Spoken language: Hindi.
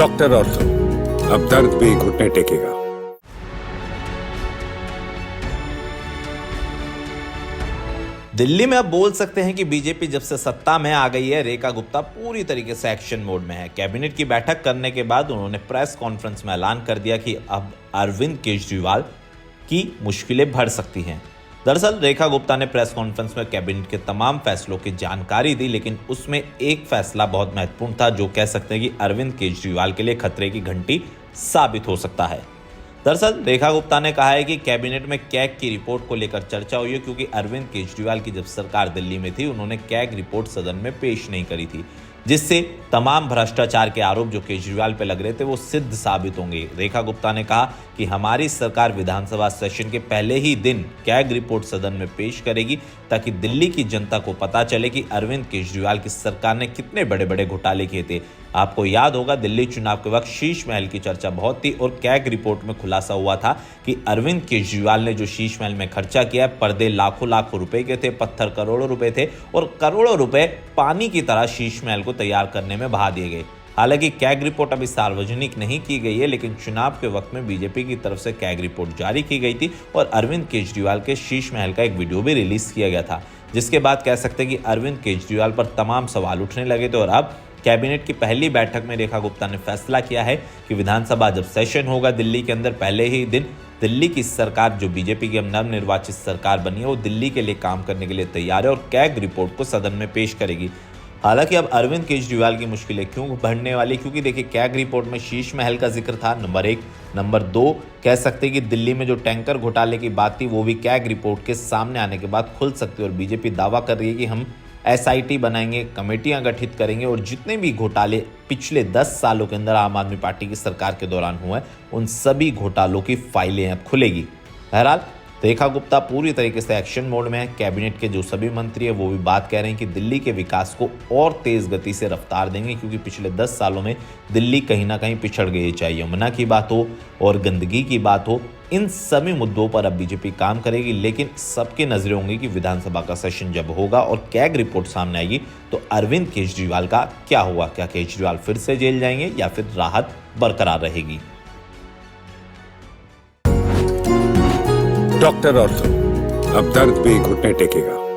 डॉक्टर ऑर्थो, अब दर्द भी घुटने टेकेगा। दिल्ली में अब बोल सकते हैं कि बीजेपी जब से सत्ता में आ गई है, रेखा गुप्ता पूरी तरीके से एक्शन मोड में है। कैबिनेट की बैठक करने के बाद उन्होंने प्रेस कॉन्फ्रेंस में ऐलान कर दिया कि अब अरविंद केजरीवाल की मुश्किलें बढ़ सकती हैं। दरअसल रेखा गुप्ता ने प्रेस कॉन्फ्रेंस में कैबिनेट के तमाम फैसलों की जानकारी दी, लेकिन उसमें एक फैसला बहुत महत्वपूर्ण था जो कह सकते हैं कि अरविंद केजरीवाल के लिए खतरे की घंटी साबित हो सकता है। दरअसल रेखा गुप्ता ने कहा है कि कैबिनेट में कैग की रिपोर्ट को लेकर चर्चा हुई है, क्योंकि अरविंद केजरीवाल की जब सरकार दिल्ली में थी, उन्होंने कैग रिपोर्ट सदन में पेश नहीं करी थी, जिससे तमाम भ्रष्टाचार के आरोप जो केजरीवाल पे लग रहे थे वो सिद्ध साबित होंगे। रेखा गुप्ता ने कहा कि हमारी सरकार विधानसभा सेशन के पहले ही दिन कैग रिपोर्ट सदन में पेश करेगी, ताकि दिल्ली की जनता को पता चले कि अरविंद केजरीवाल की सरकार ने कितने बड़े बड़े घोटाले किए थे। आपको याद होगा, दिल्ली चुनाव के वक्त शीश महल की चर्चा बहुत थी और कैग रिपोर्ट में खुलासा हुआ था कि अरविंद केजरीवाल ने जो शीश महल में खर्चा किया है, पर्दे लाखों लाखों रुपए के थे, पत्थर करोड़ों रुपए थे और करोड़ों रुपए पानी की तरह शीश महल को तैयार करने में बहा दिए गए। हालांकि कैग रिपोर्ट अभी सार्वजनिक नहीं की गई है, लेकिन चुनाव के वक्त में बीजेपी की तरफ से कैग रिपोर्ट जारी की गई थी और अरविंद केजरीवाल के शीश महल का एक वीडियो भी रिलीज किया गया था, जिसके बाद कह सकते हैं कि अरविंद केजरीवाल पर तमाम सवाल उठने लगे थे। और अब कैबिनेट की पहली बैठक में रेखा गुप्ता ने फैसला किया है कि विधानसभा जब सेशन होगा दिल्ली के अंदर, पहले ही दिन दिल्ली की सरकार जो बीजेपी की नवनिर्वाचित सरकार बनी है, वो दिल्ली के लिए काम करने के लिए तैयार है और कैग रिपोर्ट को सदन में पेश करेगी। हालांकि अब अरविंद केजरीवाल की मुश्किलें क्यों बढ़ने वाली, क्योंकि देखिए कैग रिपोर्ट में शीश महल का जिक्र था, नंबर 1। नंबर 2, कह सकते हैं कि दिल्ली में जो टैंकर घोटाले की बात थी वो भी कैग रिपोर्ट के सामने आने के बाद खुल सकती है और बीजेपी दावा कर रही है कि हम SIT बनाएंगे, कमेटियां गठित करेंगे और जितने भी घोटाले पिछले 10 सालों के अंदर आम आदमी पार्टी की सरकार के दौरान हुए हैं, उन सभी घोटालों की फाइलें अब खुलेगी। बहरहाल रेखा गुप्ता पूरी तरीके से एक्शन मोड में है। कैबिनेट के जो सभी मंत्री हैं वो भी बात कह रहे हैं कि दिल्ली के विकास को और तेज गति से रफ्तार देंगे, क्योंकि पिछले 10 सालों में दिल्ली कहीं ना कहीं पिछड़ गई, चाहे यमुना की बात हो और गंदगी की बात हो, इन सभी मुद्दों पर अब बीजेपी काम करेगी। लेकिन सबकी नजरें होंगी कि विधानसभा का सेशन जब होगा और कैग रिपोर्ट सामने आएगी तो अरविंद केजरीवाल का क्या हुआ, क्या केजरीवाल फिर से जेल जाएंगे या फिर राहत बरकरार रहेगी। डॉक्टर ऑर्थो, अब दर्द भी घुटने टेकेगा।